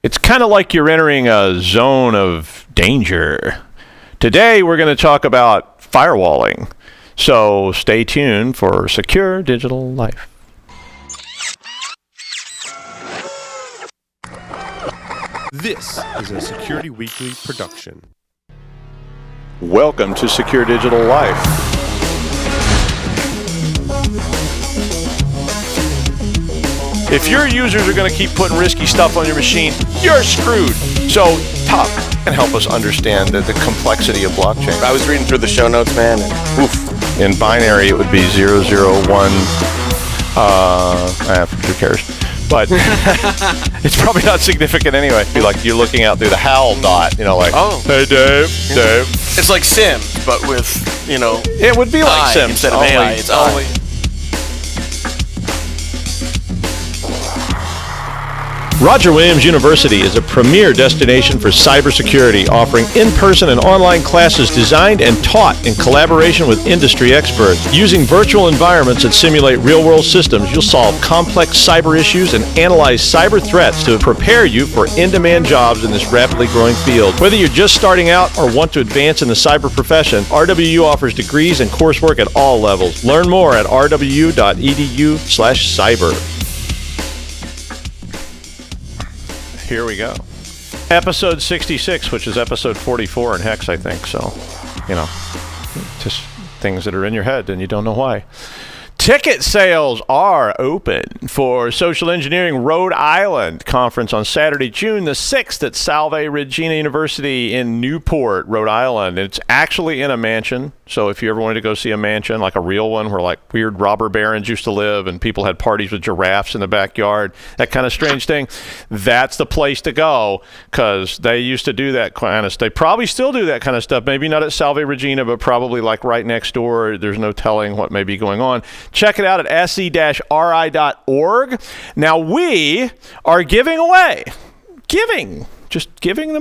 It's kind of like you're entering a zone of danger. Today, we're going to talk about firewalling. So stay tuned for Secure Digital Life. This is a Security Weekly production. Welcome to Secure Digital Life. If your users are going to keep putting risky stuff on your machine, you're screwed. So, Top can help us understand the complexity of blockchain. I was reading through the show notes, man, and oof. In binary, it would be 001. Who cares? But it's probably not significant anyway. It'd be like you're looking out through the HAL dot, like, hey, Dave. It's like Sims, but with, It would be like Sims. Instead of AI, it's only. Roger Williams University is a premier destination for cybersecurity, offering in-person and online classes designed and taught in collaboration with industry experts. Using virtual environments that simulate real-world systems, you'll solve complex cyber issues and analyze cyber threats to prepare you for in-demand jobs in this rapidly growing field. Whether you're just starting out or want to advance in the cyber profession, RWU offers degrees and coursework at all levels. Learn more at rwu.edu/cyber. Here we go. Episode 66, which is episode 44 in Hex, I think. So, just things that are in your head and you don't know why. Ticket sales are open for Social Engineering Rhode Island conference on Saturday, June the 6th at Salve Regina University in Newport, Rhode Island. It's actually in a mansion. So if you ever wanted to go see a mansion, like a real one where like weird robber barons used to live and people had parties with giraffes in the backyard, that kind of strange thing, that's the place to go because they used to do that kind of stuff. They probably still do that kind of stuff. Maybe not at Salve Regina, but probably like right next door. There's no telling what may be going on. Check it out at se-ri.org. Now we are giving them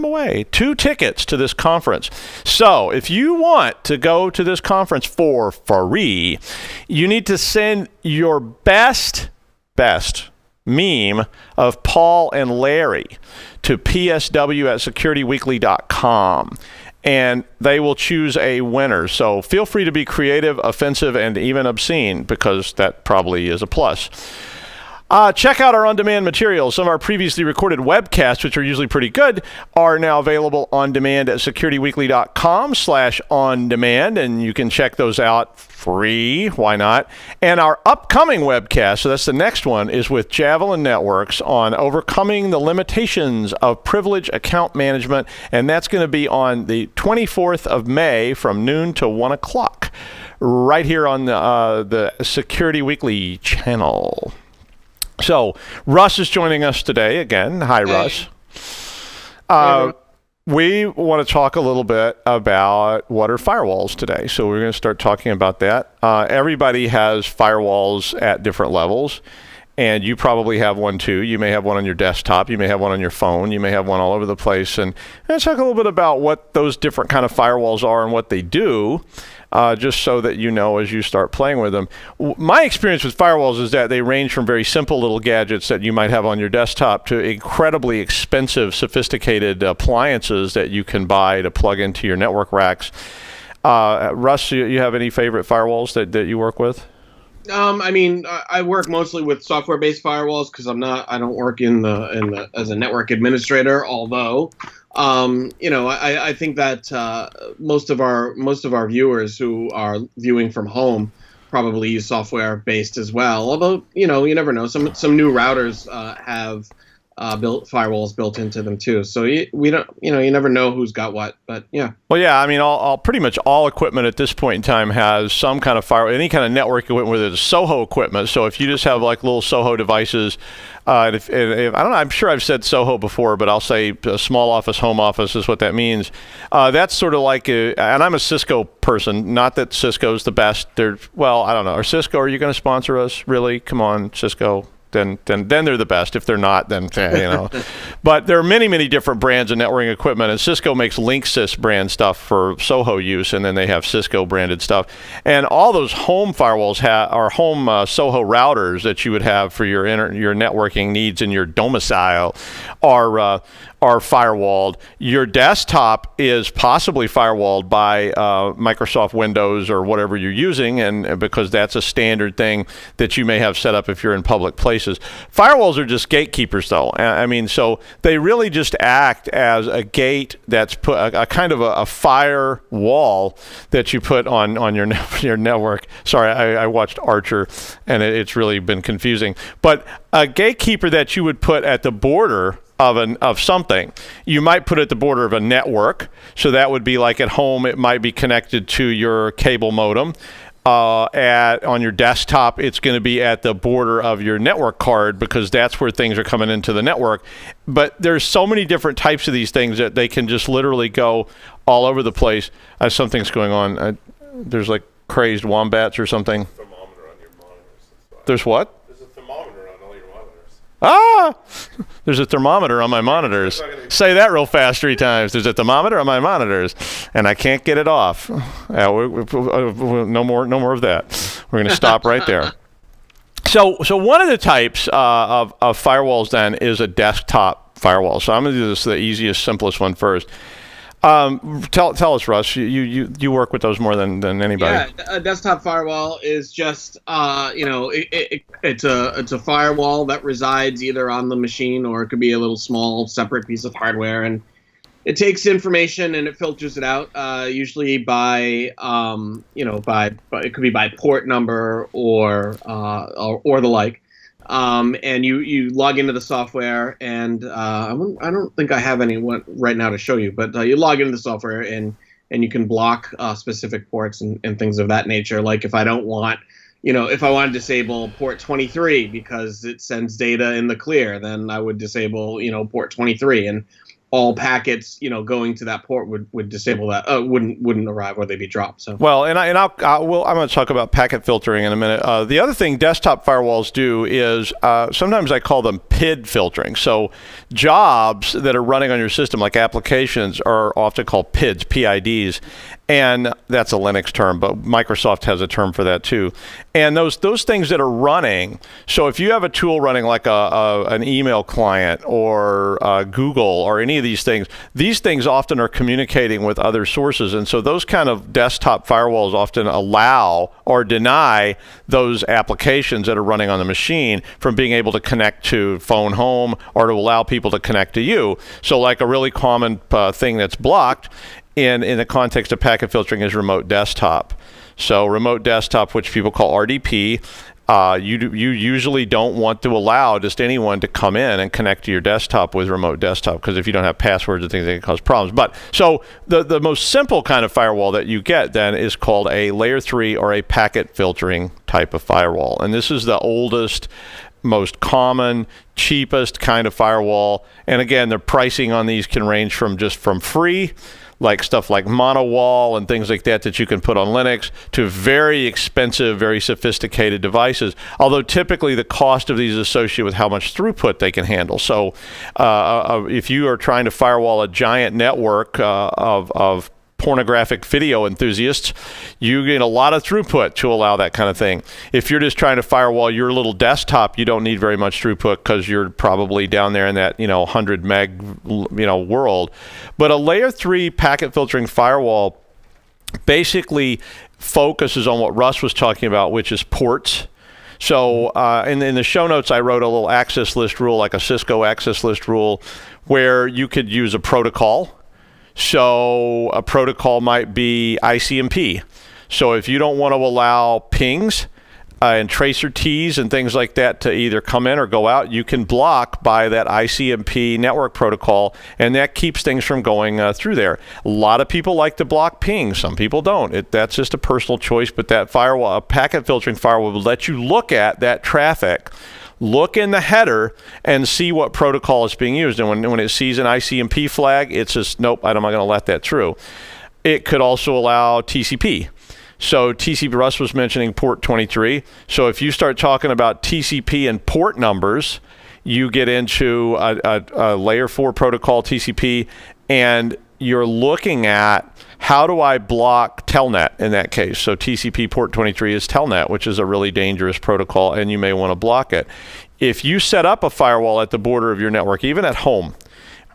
away 2 tickets to this conference. So if you want to go to this conference for free, you need to send your best meme of Paul and Larry to psw@securityweekly.com. And they will choose a winner. So feel free to be creative, offensive, and even obscene, because that probably is a plus. Check out our on-demand materials. Some of our previously recorded webcasts, which are usually pretty good, are now available on demand at securityweekly.com/on-demand, and you can check those out free. Why not? And our upcoming webcast, so that's the next one, is with Javelin Networks on overcoming the limitations of privilege account management, and that's going to be on the 24th of May from noon to 1 o'clock, right here on the Security Weekly channel. So, Russ is joining us today again. Hi, Russ. We want to talk a little bit about what are firewalls today. So we're going to start talking about that. Everybody has firewalls at different levels, and you probably have one too. You may have one on your desktop. You may have one on your phone. You may have one all over the place. And let's talk a little bit about what those different kind of firewalls are and what they do. Just so that you know as you start playing with them. My experience with firewalls is that they range from very simple little gadgets that you might have on your desktop to incredibly expensive, sophisticated appliances that you can buy to plug into your network racks. Russ, you have any favorite firewalls that you work with? I work mostly with software-based firewalls because I don't work as a network administrator, although I think that most of our viewers who are viewing from home probably use software based as well. Although you never know. Some new routers have built firewalls built into them too. So we don't, you never know who's got what. But yeah. Well, yeah. I mean, all pretty much all equipment at this point in time has some kind of firewall, any kind of network equipment, whether it's Soho equipment. So if you just have like little Soho devices, and if I don't know, I'm sure I've said Soho before, but I'll say a small office, home office is what that means. That's sort of like, and I'm a Cisco person. Not that Cisco's the best. I don't know. Are you going to sponsor us? Really? Come on, Cisco. then they're the best. If they're not, then But there are many different brands of networking equipment, and Cisco makes Linksys brand stuff for Soho use, and then they have Cisco branded stuff. And all those home firewalls are home Soho routers that you would have for your networking needs in your domicile are firewalled. Your desktop is possibly firewalled by Microsoft Windows or whatever you're using, and because that's a standard thing that you may have set up if you're in public places. Firewalls are just gatekeepers, though. I mean, so they really just act as a gate that's put a kind of a firewall that you put on your network. Sorry, I watched Archer, and it's really been confusing. But a gatekeeper that you would put at the border of something. You might put it at the border of a network. So that would be like at home, it might be connected to your cable modem. On your desktop, it's going to be at the border of your network card, because that's where things are coming into the network. But there's so many different types of these things that they can just literally go all over the place. Something's going on. There's like crazed wombats or something. Thermometer on your monitors. There's what? There's a thermometer on all your monitors. There's a thermometer on my monitors. Say that real fast 3 times. There's a thermometer on my monitors, and I can't get it off. No more of that. We're going to stop right there. So one of the types of firewalls then is a desktop firewall. So I'm going to do this the easiest, simplest one first. Tell us, Russ. You work with those more than anybody. Yeah, a desktop firewall is just it's a firewall that resides either on the machine, or it could be a little small separate piece of hardware, and it takes information and it filters it out. Usually by it could be by port number or the like. And you log into the software, and I don't think I have any right now to show you, but you log into the software and you can block specific ports and things of that nature. Like if I don't want, if I want to disable port 23 because it sends data in the clear, then I would disable, port 23, and all packets, going to that port would disable that. Wouldn't arrive, or they'd be dropped. So well, I'm going to talk about packet filtering in a minute. The other thing desktop firewalls do is sometimes I call them PID filtering. So jobs that are running on your system, like applications, are often called PIDs, PIDs. And that's a Linux term, but Microsoft has a term for that too. And those things that are running, so if you have a tool running like an email client or Google or any of these things often are communicating with other sources. And so those kind of desktop firewalls often allow or deny those applications that are running on the machine from being able to connect to phone home or to allow people to connect to you. So like a really common thing that's blocked in the context of packet filtering is remote desktop. So remote desktop, which people call RDP, you usually don't want to allow just anyone to come in and connect to your desktop with remote desktop, because if you don't have passwords and things, they can cause problems. But so the most simple kind of firewall that you get then is called a layer 3 or a packet filtering type of firewall. And this is the oldest, most common, cheapest kind of firewall. And again, the pricing on these can range from free, like stuff like monowall and things like that you can put on Linux, to very expensive, very sophisticated devices. Although typically the cost of these is associated with how much throughput they can handle. So if you are trying to firewall a giant network of pornographic video enthusiasts, you get a lot of throughput to allow that kind of thing. If you're just trying to firewall your little desktop, you don't need very much throughput, because you're probably down there in that 100 meg world. But a layer 3 packet filtering firewall basically focuses on what Russ was talking about, which is ports. So in the show notes, I wrote a little access list rule, like a Cisco access list rule, where you could use a protocol. So a protocol might be ICMP. So if you don't want to allow pings and tracer Ts and things like that to either come in or go out, you can block by that ICMP network protocol, and that keeps things from going through there. A lot of people like to block pings. Some people don't. That's just a personal choice, but that firewall, a packet filtering firewall, will let you look at that traffic, look in the header, and see what protocol is being used. And when it sees an ICMP flag, it's just, nope, I'm not going to let that through. It could also allow TCP. So TCP, Russ was mentioning port 23. So if you start talking about TCP and port numbers, you get into a layer 4 protocol TCP, and you're looking at how do I block telnet in that case. So TCP port 23 is telnet, which is a really dangerous protocol, and you may want to block it. If you set up a firewall at the border of your network, even at home,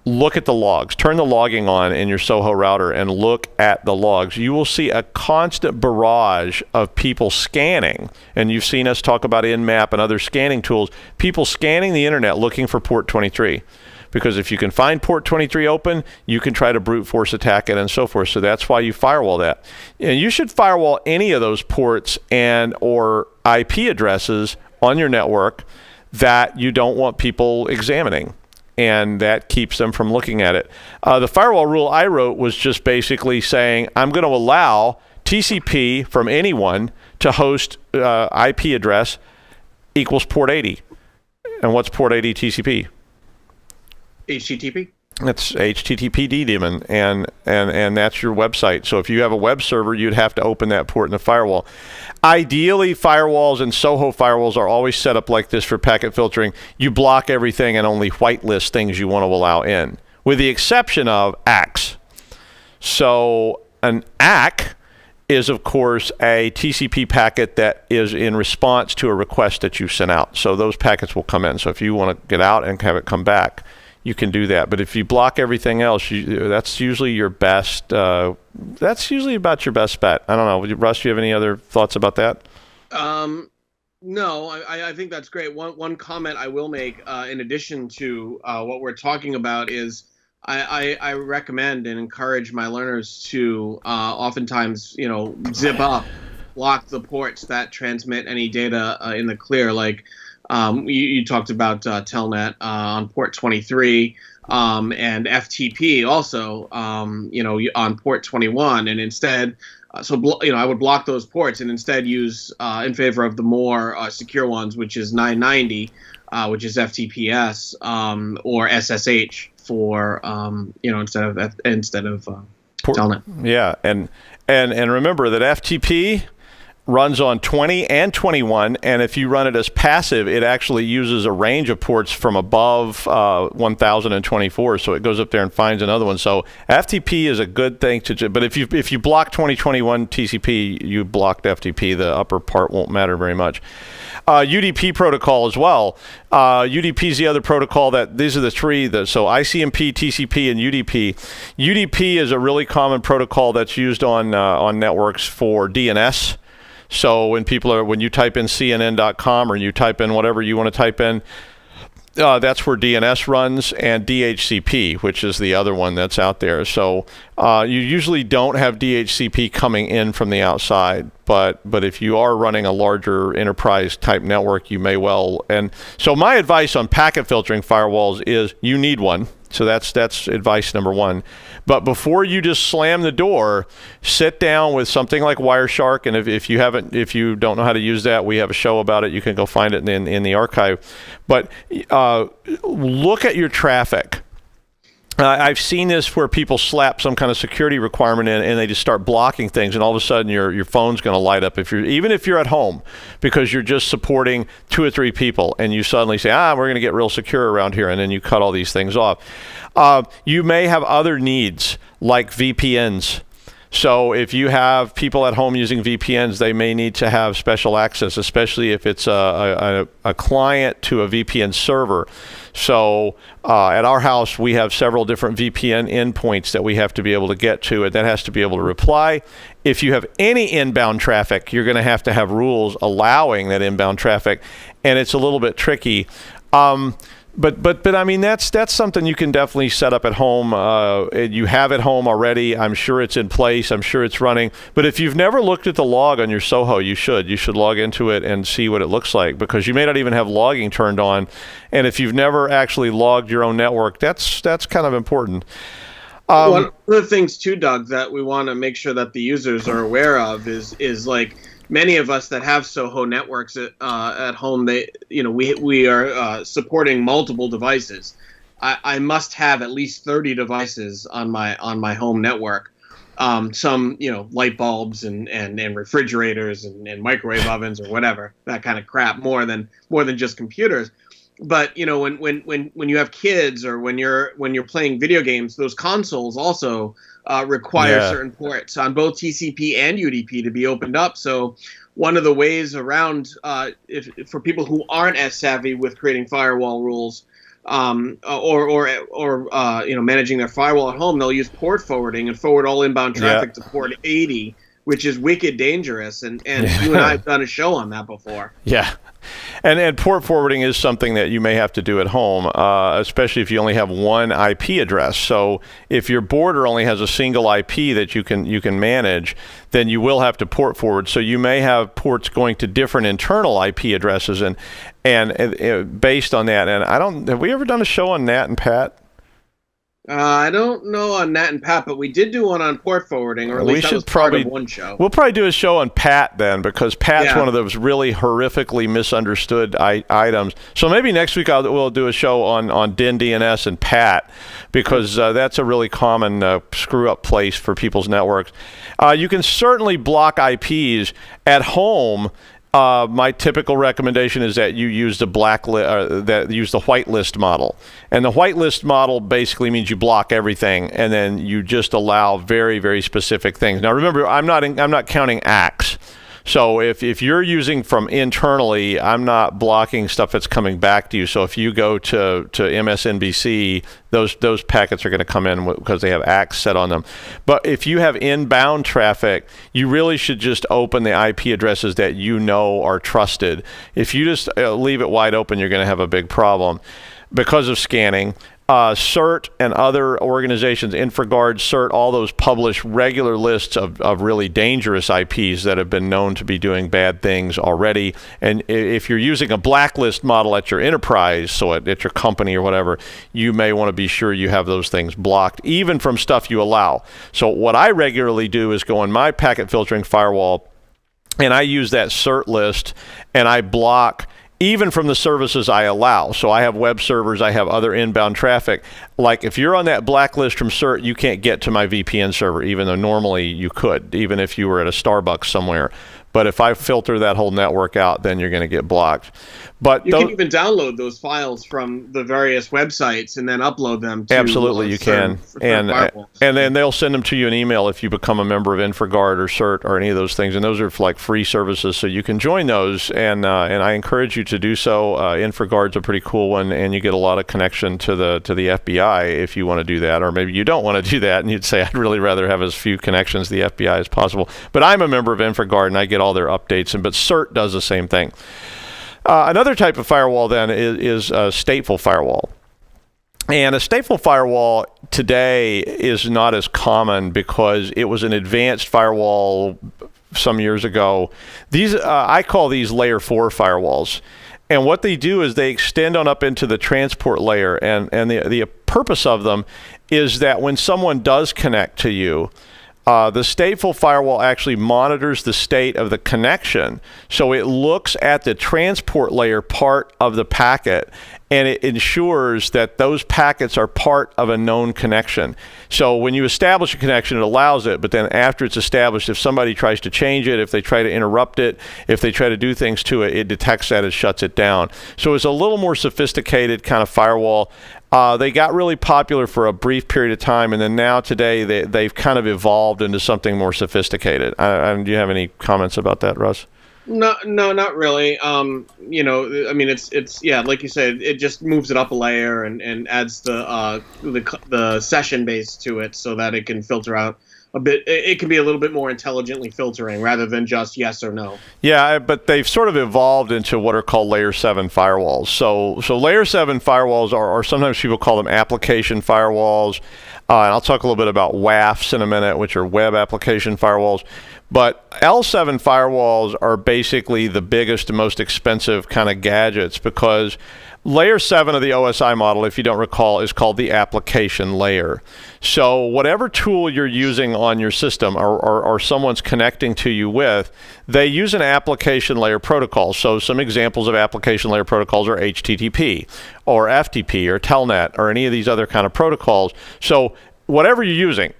look at the logs. Turn the logging on in your Soho router and look at the logs. You will see a constant barrage of people scanning, and you've seen us talk about Nmap and other scanning tools, people scanning the internet looking for port 23. Because if you can find port 23 open, you can try to brute force attack it and so forth. So that's why you firewall that. And you should firewall any of those ports and or IP addresses on your network that you don't want people examining. And that keeps them from looking at it. The firewall rule I wrote was just basically saying, I'm going to allow TCP from anyone to host IP address equals port 80. And what's port 80 TCP? HTTP? It's HTTPD daemon, and that's your website. So if you have a web server, you'd have to open that port in the firewall. Ideally, firewalls and Soho firewalls are always set up like this for packet filtering. You block everything and only whitelist things you want to allow in, with the exception of ACKs. So an ACK is, of course, a TCP packet that is in response to a request that you sent out. So those packets will come in. So if you want to get out and have it come back, you can do that. But if you block everything else, that's usually your best. That's usually about your best bet. I don't know, Russ. Do you have any other thoughts about that? No, I think that's great. One comment I will make, in addition to what we're talking about, is I recommend and encourage my learners to oftentimes, zip up, block the ports that transmit any data in the clear, like. You talked about Telnet on port 23 and FTP also, on port 21, and instead, I would block those ports and instead use in favor of the more secure ones, which is 990, which is FTPS or SSH for instead of Telnet. Yeah, and remember that FTP runs on 20 and 21, and if you run it as passive, it actually uses a range of ports from above 1024, so it goes up there and finds another one. So FTP is a good thing to, but if you block 2021 TCP, you blocked FTP. The upper part won't matter very much. UDP protocol as well. UDP is the other protocol these are the three. So ICMP, TCP, and UDP. UDP is a really common protocol that's used on networks for DNS. So when you type in CNN.com or you type in whatever you want to type in, that's where DNS runs, and DHCP, which is the other one that's out there. So you usually don't have DHCP coming in from the outside, but if you are running a larger enterprise type network, you may well. And so my advice on packet filtering firewalls is you need one. So that's advice number one. But before you just slam the door, sit down with something like Wireshark, and if you don't know how to use that, we have a show about it. You can go find it in the archive. But look at your traffic. I've seen this where people slap some kind of security requirement in, and they just start blocking things, and all of a sudden your phone's going to light up even if you're at home, because you're just supporting 2 or 3 people, and you suddenly say, we're going to get real secure around here, and then you cut all these things off. You may have other needs like VPNs. So if you have people at home using VPNs, they may need to have special access, especially if it's a client to a VPN server. So at our house, we have several different VPN endpoints that we have to be able to get to, and that has to be able to reply. If you have any inbound traffic, you're going to have rules allowing that inbound traffic, and it's a little bit tricky. But I mean, that's something you can definitely set up at home. You have at home already. I'm sure it's in place. I'm sure it's running. But if you've never looked at the log on your Soho, you should log into it and see what it looks like, because you may not even have logging turned on. And if you've never actually logged your own network, that's kind of important. One of the things too, Doug, that we want to make sure that the users are aware of is like, many of us that have Soho networks at home, we are supporting multiple devices. I must have at least 30 devices on my home network. some, light bulbs and refrigerators and microwave ovens or whatever, that kind of crap, more than just computers. But when you have kids, or when you're playing video games, those consoles also require certain ports on both TCP and UDP to be opened up. So one of the ways around, for people who aren't as savvy with creating firewall rules, or managing their firewall at home, they'll use port forwarding and forward all inbound traffic to port 80, which is wicked dangerous. And you and I have done a show on that before. Yeah. And port forwarding is something that you may have to do at home, especially if you only have one IP address. So if your border only has a single IP that you can manage, then you will have to port forward. So you may have ports going to different internal IP addresses, and based on that. And have we ever done a show on NAT and PAT? I don't know on NAT and PAT, but we did do one on port forwarding, or at least that was part of one show. We'll probably do a show on PAT then, because PAT's one of those really horrifically misunderstood items. So maybe next week we'll do a show on DIN, DNS, and PAT, because that's a really common screw-up place for people's networks. You can certainly block IPs at home. My typical recommendation is that you use the whitelist model, and the whitelist model basically means you block everything, and then you just allow very, very specific things. Now, remember, I'm not counting ACKs. So if you're using from internally, I'm not blocking stuff that's coming back to you. So if you go to MSNBC, those packets are going to come in because they have ACKs set on them. But if you have inbound traffic, you really should just open the IP addresses that you know are trusted. If you just leave it wide open, you're going to have a big problem because of scanning. CERT and other organizations, InfraGard, CERT, all those publish regular lists of really dangerous IPs that have been known to be doing bad things already. And if you're using a blacklist model at your enterprise, so at your company or whatever, you may want to be sure you have those things blocked, even from stuff you allow. So what I regularly do is go in my packet filtering firewall, and I use that CERT list, and I block even from the services I allow. So I have web servers, I have other inbound traffic. Like if you're on that blacklist from CERT, you can't get to my VPN server, even though normally you could, even if you were at a Starbucks somewhere. But if I filter that whole network out, then you're going to get blocked. But you can even download those files from the various websites and then upload them to absolutely you can. And then they'll send them to you in email if you become a member of InfraGard or CERT or any of those things. And those are like free services, so you can join those. And I encourage you to do so. InfraGard's a pretty cool one, and you get a lot of connection to the FBI if you want to do that. Or maybe you don't want to do that, and you'd say, I'd really rather have as few connections to the FBI as possible. But I'm a member of InfraGard, and I get all their updates. But CERT does the same thing. Another type of firewall then is a stateful firewall. And a stateful firewall today is not as common because it was an advanced firewall some years ago. These I call these layer 4 firewalls. And what they do is they extend on up into the transport layer. And the purpose of them is that when someone does connect to you, the stateful firewall actually monitors the state of the connection. So it looks at the transport layer part of the packet, and it ensures that those packets are part of a known connection. So when you establish a connection, it allows it, but then after it's established, if somebody tries to change it, if they try to interrupt it, if they try to do things to it, it detects that and shuts it down. So it's a little more sophisticated kind of firewall. They got really popular for a brief period of time, and then now today they've kind of evolved into something more sophisticated. Do you have any comments about that, Russ? No, not really. I mean, it's like you said, it just moves it up a layer and adds the session base to it so that it can filter out a bit. It can be a little bit more intelligently filtering rather than just yes or no. Yeah, but they've sort of evolved into what are called layer 7 firewalls. So layer 7 firewalls are sometimes people call them application firewalls. And I'll talk a little bit about WAFs in a minute, which are web application firewalls. But L7 firewalls are basically the biggest and most expensive kind of gadgets because layer 7 of the OSI model, if you don't recall, is called the application layer. So whatever tool you're using on your system or someone's connecting to you with, they use an application layer protocol. So some examples of application layer protocols are HTTP or FTP or Telnet or any of these other kind of protocols. So whatever you're using,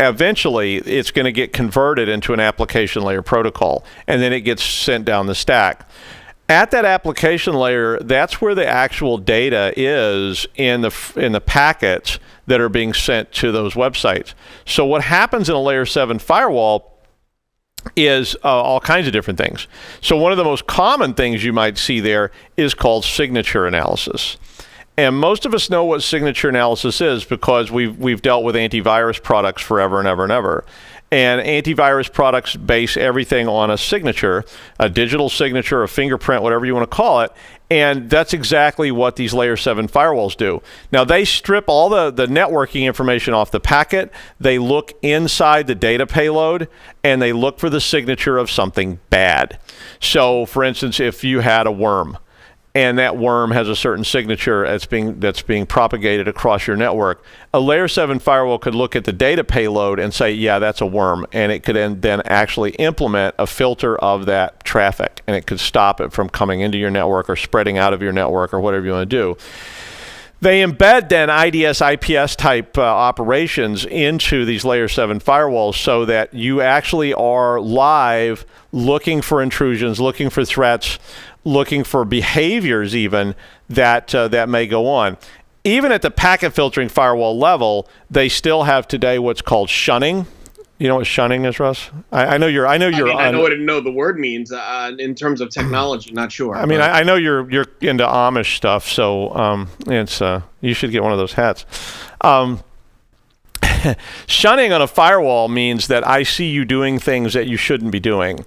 eventually it's going to get converted into an application layer protocol, and then it gets sent down the stack. At that application layer, that's where the actual data is in the packets that are being sent to those websites. So what happens in a layer 7 firewall is all kinds of different things. So one of the most common things you might see there is called signature analysis. And most of us know what signature analysis is because we've dealt with antivirus products forever and ever and ever. And antivirus products base everything on a signature, a digital signature, a fingerprint, whatever you want to call it. And that's exactly what these layer 7 firewalls do. Now, they strip all the networking information off the packet. They look inside the data payload, and they look for the signature of something bad. So, for instance, if you had a worm, and that worm has a certain signature that's being propagated across your network, a layer 7 firewall could look at the data payload and say, yeah, that's a worm, and it could then actually implement a filter of that traffic, and it could stop it from coming into your network or spreading out of your network or whatever you want to do. They embed then IDS, IPS type operations into these layer 7 firewalls so that you actually are live looking for intrusions, looking for threats, looking for behaviors even that may go on. Even at the packet filtering firewall level, they still have today what's called shunning. You know what shunning is, Russ? I know you're. I know the word means in terms of technology. Not sure. I mean, I know you're into Amish stuff, so it's you should get one of those hats. Shunning on a firewall means that I see you doing things that you shouldn't be doing.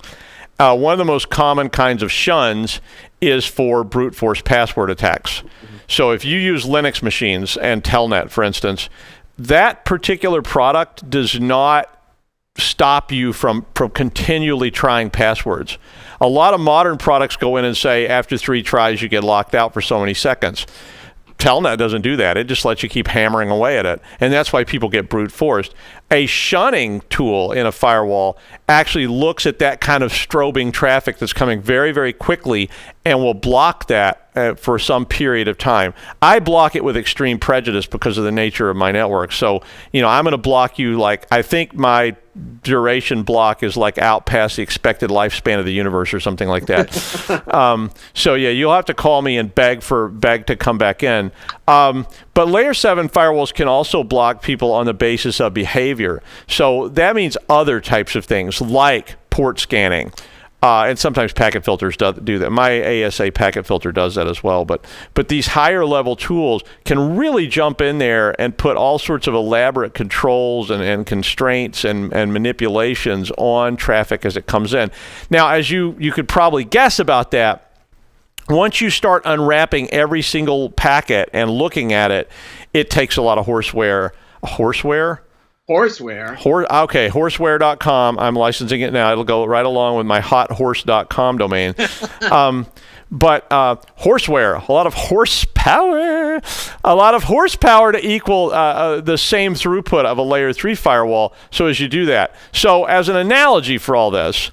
One of the most common kinds of shuns is for brute force password attacks. So if you use Linux machines and Telnet, for instance, that particular product does not stop you from continually trying passwords. A lot of modern products go in and say after 3 tries you get locked out for so many seconds. Telnet doesn't do that. It just lets you keep hammering away at it. And that's why people get brute forced. A shunning tool in a firewall actually looks at that kind of strobing traffic that's coming very, very quickly and will block that for some period of time. I block it with extreme prejudice because of the nature of my network. So, I'm going to block you I think my duration block is out past the expected lifespan of the universe or something like that. So yeah, you'll have to call me and beg to come back in. But layer 7 firewalls can also block people on the basis of behavior. So that means other types of things like port scanning. And sometimes packet filters do that. My ASA packet filter does that as well. But these higher level tools can really jump in there and put all sorts of elaborate controls and constraints and manipulations on traffic as it comes in. Now, as you could probably guess about that, once you start unwrapping every single packet and looking at it, it takes a lot of horseware. Horseware? Okay, horseware.com. I'm licensing it now. It'll go right along with my hothorse.com domain. But horseware, a lot of horsepower to equal the same throughput of a layer 3 firewall. So as you do that. So as an analogy for all this,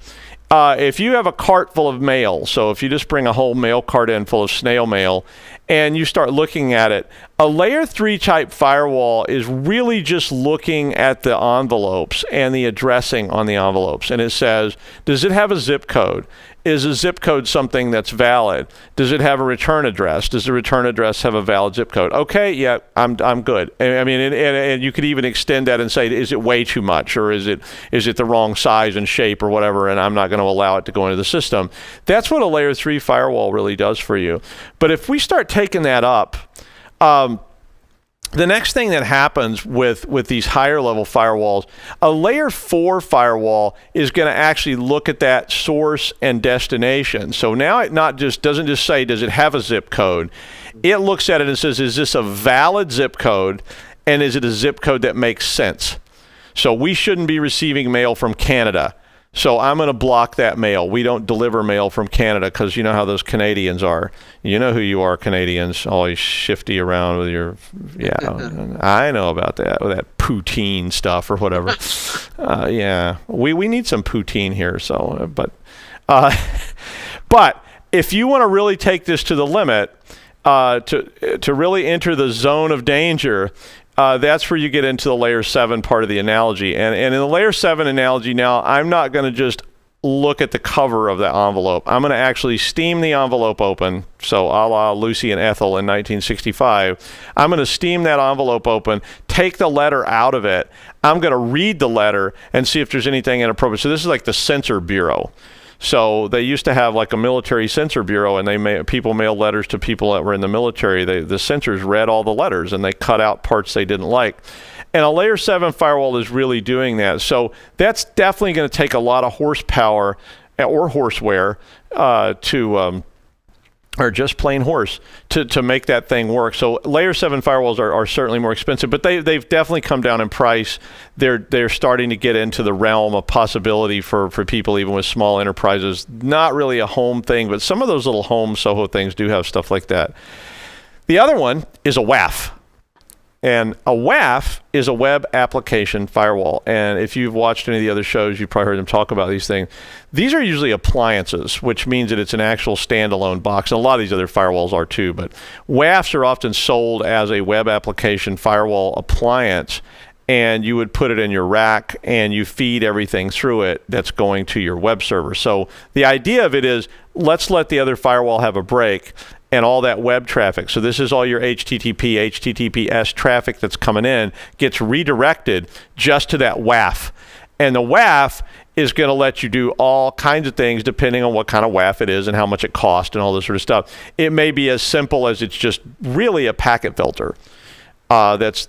if you have a cart full of mail, so if you just bring a whole mail cart in full of snail mail and you start looking at it, a layer 3 type firewall is really just looking at the envelopes and the addressing on the envelopes. And it says, does it have a zip code? Is a zip code something that's valid? Does it have a return address? Does the return address have a valid zip code? Okay, yeah, I'm good. I mean, and you could even extend that and say, is it way too much, or is it the wrong size and shape or whatever, and I'm not going to allow it to go into the system. That's what a layer 3 firewall really does for you. But if we start taking that up, the next thing that happens with these higher level firewalls, a layer 4 firewall is going to actually look at that source and destination. So now it doesn't just say, does it have a zip code? It looks at it and says, is this a valid zip code? And is it a zip code that makes sense? So we shouldn't be receiving mail from Canada. So I'm going to block that mail. We don't deliver mail from Canada because you know how those Canadians are. You know who you are, Canadians, always shifty around with your, yeah, I know about that, with that poutine stuff or whatever. Yeah, we need some poutine here. So, but if you want to really take this to the limit, to really enter the zone of danger, that's where you get into the layer 7 part of the analogy. And in the layer 7 analogy now, I'm not going to just look at the cover of the envelope. I'm going to actually steam the envelope open. So a la Lucy and Ethel in 1965. I'm going to steam that envelope open, take the letter out of it. I'm going to read the letter and see if there's anything inappropriate. So this is like the censor bureau. So they used to have like a military censor bureau, and people mailed letters to people that were in the military. The censors read all the letters, and they cut out parts they didn't like. And a layer 7 firewall is really doing that. So that's definitely going to take a lot of horsepower or horseware or just plain horse to make that thing work. So layer 7 firewalls are certainly more expensive, but they've definitely come down in price. They're starting to get into the realm of possibility for people even with small enterprises. Not really a home thing, but some of those little home Soho things do have stuff like that. The other one is a WAF. And a WAF is a web application firewall. And if you've watched any of the other shows, you've probably heard them talk about these things. These are usually appliances, which means that it's an actual standalone box. And a lot of these other firewalls are too. But WAFs are often sold as a web application firewall appliance. And you would put it in your rack and you feed everything through it that's going to your web server. So the idea of it is, let's let the other firewall have a break and all that web traffic. So this is all your HTTP, HTTPS traffic that's coming in gets redirected just to that WAF. And the WAF is going to let you do all kinds of things depending on what kind of WAF it is and how much it costs and all this sort of stuff. It may be as simple as it's just really a packet filter. That's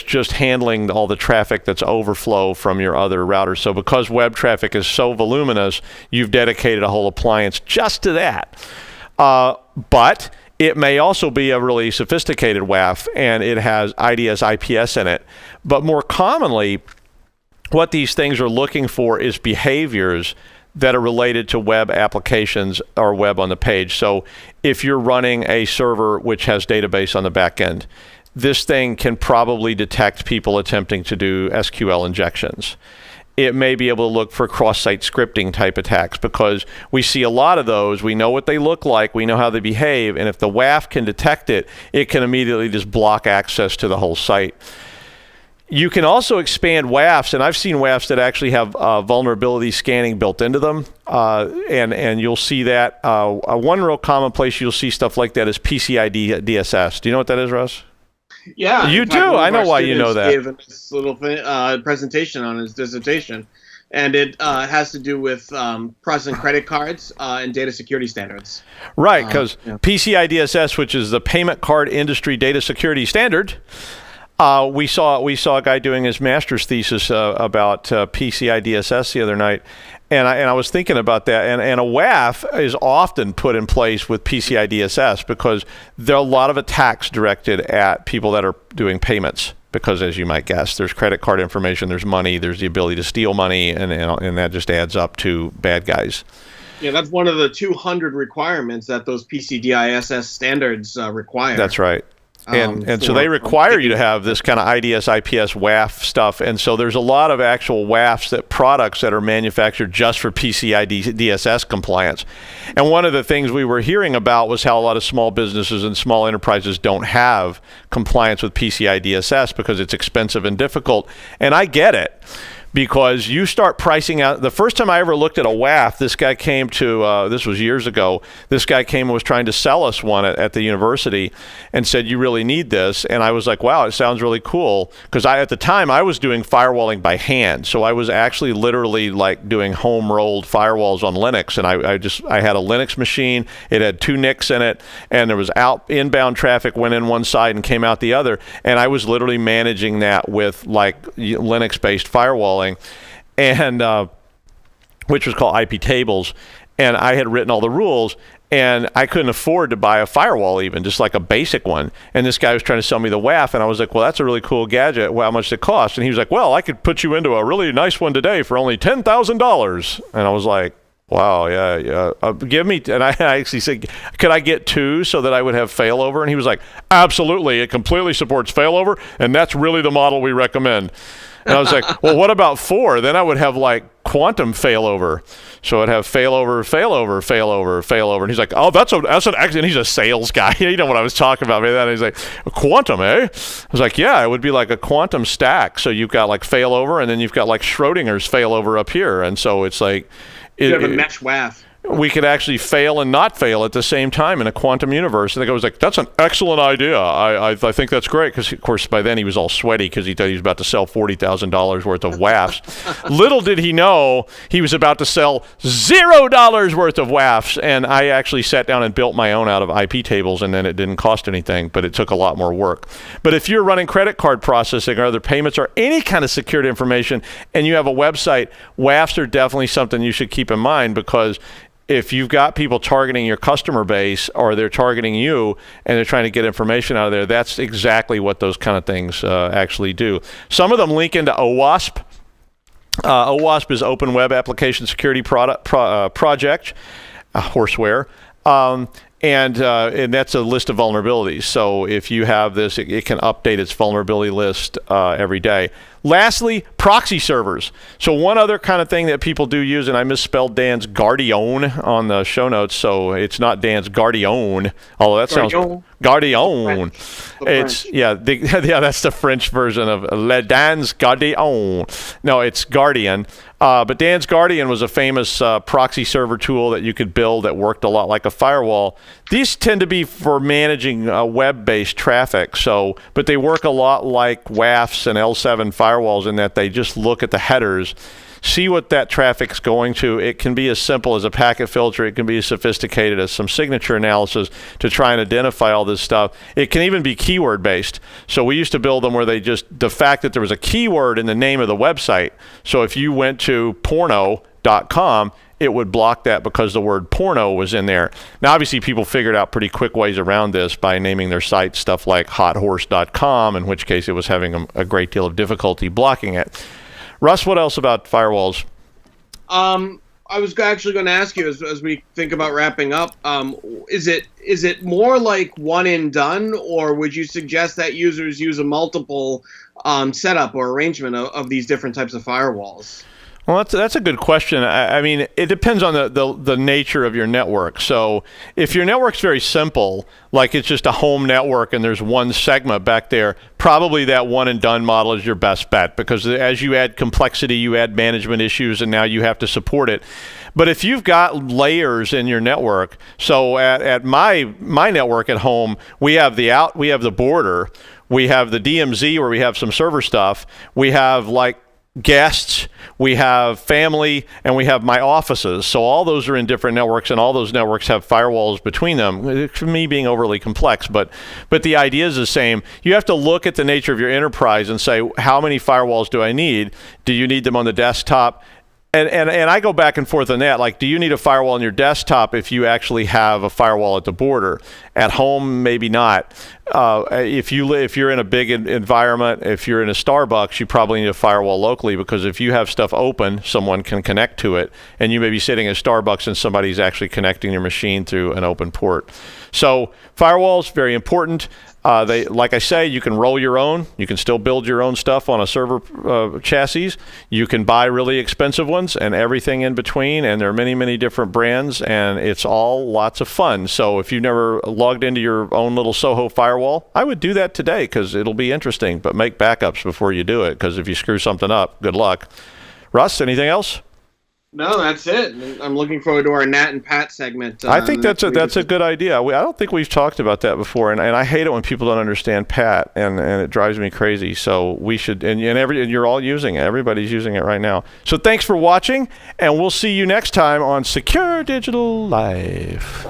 just handling all the traffic that's overflow from your other routers. So because web traffic is so voluminous, you've dedicated a whole appliance just to that. But it may also be a really sophisticated WAF, and it has IDS, IPS in it. But more commonly, what these things are looking for is behaviors that are related to web applications or web on the page. So if you're running a server which has database on the back end, this thing can probably detect people attempting to do SQL injections. It may be able to look for cross-site scripting type attacks because we see a lot of those. We know what they look like. We know how they behave. And if the WAF can detect it, it can immediately just block access to the whole site. You can also expand WAFs, and I've seen WAFs that actually have vulnerability scanning built into them, and you'll see that. One real common place you'll see stuff like that is PCI DSS. Do you know what that is, Russ? Yeah, you do. I know why you know that. Gave this little presentation on his dissertation, and it has to do with processing credit cards and data security standards. Right, because PCI DSS, which is the Payment Card Industry Data Security Standard, we saw a guy doing his master's thesis about PCI DSS the other night. And I was thinking about that, and a WAF is often put in place with PCI DSS because there are a lot of attacks directed at people that are doing payments. Because, as you might guess, there's credit card information, there's money, there's the ability to steal money, and that just adds up to bad guys. Yeah, that's one of the 200 requirements that those PCI DSS standards require. That's right. And so they require you to have this kind of IDS, IPS WAF stuff. And so there's a lot of actual WAFs, products that are manufactured just for PCI DSS compliance. And one of the things we were hearing about was how a lot of small businesses and small enterprises don't have compliance with PCI DSS because it's expensive and difficult. And I get it. Because you start pricing out. The first time I ever looked at a WAF, this guy came to, this was years ago, this guy came and was trying to sell us one at the university and said, you really need this. And I was like, wow, it sounds really cool. Because at the time, I was doing firewalling by hand. So I was actually literally like doing home rolled firewalls on Linux. And I had a Linux machine. It had 2 NICs in it. And there was inbound traffic went in one side and came out the other. And I was literally managing that with like Linux-based firewalling. And which was called IP tables, and I had written all the rules, and I couldn't afford to buy a firewall even, just like a basic one. And this guy was trying to sell me the WAF, and I was like, well, that's a really cool gadget. Well, how much does it cost? And he was like, well, I could put you into a really nice one today for only $10,000. And I was like, Wow, yeah. Give me, and I actually said, could I get 2 so that I would have failover? And he was like, absolutely. It completely supports failover, and that's really the model we recommend. And I was like, well, what about 4? Then I would have like quantum failover. So I'd have failover. And he's like, oh, that's an excellent. And he's a sales guy. You know what I was talking about. And he's like, quantum, eh? I was like, yeah, it would be like a quantum stack. So you've got like failover, and then you've got like Schrodinger's failover up here. And so it's like, you have a mesh WAF. We could actually fail and not fail at the same time in a quantum universe. And the guy was like, that's an excellent idea. I think that's great. Because, of course, by then he was all sweaty because he thought he was about to sell $40,000 worth of WAFs. Little did he know he was about to sell $0 worth of WAFs. And I actually sat down and built my own out of IP tables, and then it didn't cost anything, but it took a lot more work. But if you're running credit card processing or other payments or any kind of secured information and you have a website, WAFs are definitely something you should keep in mind, because if you've got people targeting your customer base or they're targeting you and they're trying to get information out of there, that's exactly what those kind of things actually do. Some of them link into OWASP. OWASP is Open Web Application Security Project, horseware. And that's a list of vulnerabilities. So if you have this, it can update its vulnerability list every day. Lastly, proxy servers. So one other kind of thing that people do use, and I misspelled Dan's Guardian on the show notes, so it's not Dan's Guardian, although that sounds... Guardian. It's yeah, that's the French version of Le Dan's Guardian. No, it's Guardian. But Dan's Guardian was a famous proxy server tool that you could build that worked a lot like a firewall. These tend to be for managing web-based traffic. So, but they work a lot like WAFs and L7 firewalls in that they just look at the headers, see what that traffic's going to. It can be as simple as a packet filter. It can be as sophisticated as some signature analysis to try and identify all this stuff. It can even be keyword based. So we used to build them where they just, the fact that there was a keyword in the name of the website. So if you went to porno.com, it would block that because the word porno was in there. Now, obviously, people figured out pretty quick ways around this by naming their site stuff like hothorse.com, in which case it was having a great deal of difficulty blocking it. Russ, what else about firewalls? I was actually going to ask you as we think about wrapping up. Is it more like one and done, or would you suggest that users use a multiple setup or arrangement of these different types of firewalls? Well, that's a good question. I mean, it depends on the nature of your network. So if your network's very simple, like it's just a home network and there's one segment back there, probably that one and done model is your best bet, because as you add complexity, you add management issues, and now you have to support it. But if you've got layers in your network, so at my network at home, we have the border, we have the DMZ where we have some server stuff, we have like guests, we have family, and we have my offices. So all those are in different networks, and all those networks have firewalls between them. For me, being overly complex, but the idea is the same. You have to look at the nature of your enterprise and say, how many firewalls do I need? Do you need them on the desktop? And I go back and forth on that. Like, do you need a firewall on your desktop if you actually have a firewall at the border? At home, maybe not. If you're in a big environment, if you're in a Starbucks, you probably need a firewall locally, because if you have stuff open, someone can connect to it, and you may be sitting at Starbucks and somebody's actually connecting your machine through an open port. So firewalls, very important. They, like I say, you can roll your own. You can still build your own stuff on a server chassis. You can buy really expensive ones and everything in between. And there are many, many different brands, and it's all lots of fun. So if you've never logged into your own little Soho firewall, I would do that today, because it'll be interesting. But make backups before you do it, because if you screw something up, good luck. Russ, anything else? No, that's it. I'm looking forward to our Nat and Pat segment. I think that's a good idea. I don't think we've talked about that before, and I hate it when people don't understand Pat, and it drives me crazy. So we should, and you're all using it. Everybody's using it right now. So thanks for watching, and we'll see you next time on Secure Digital Life.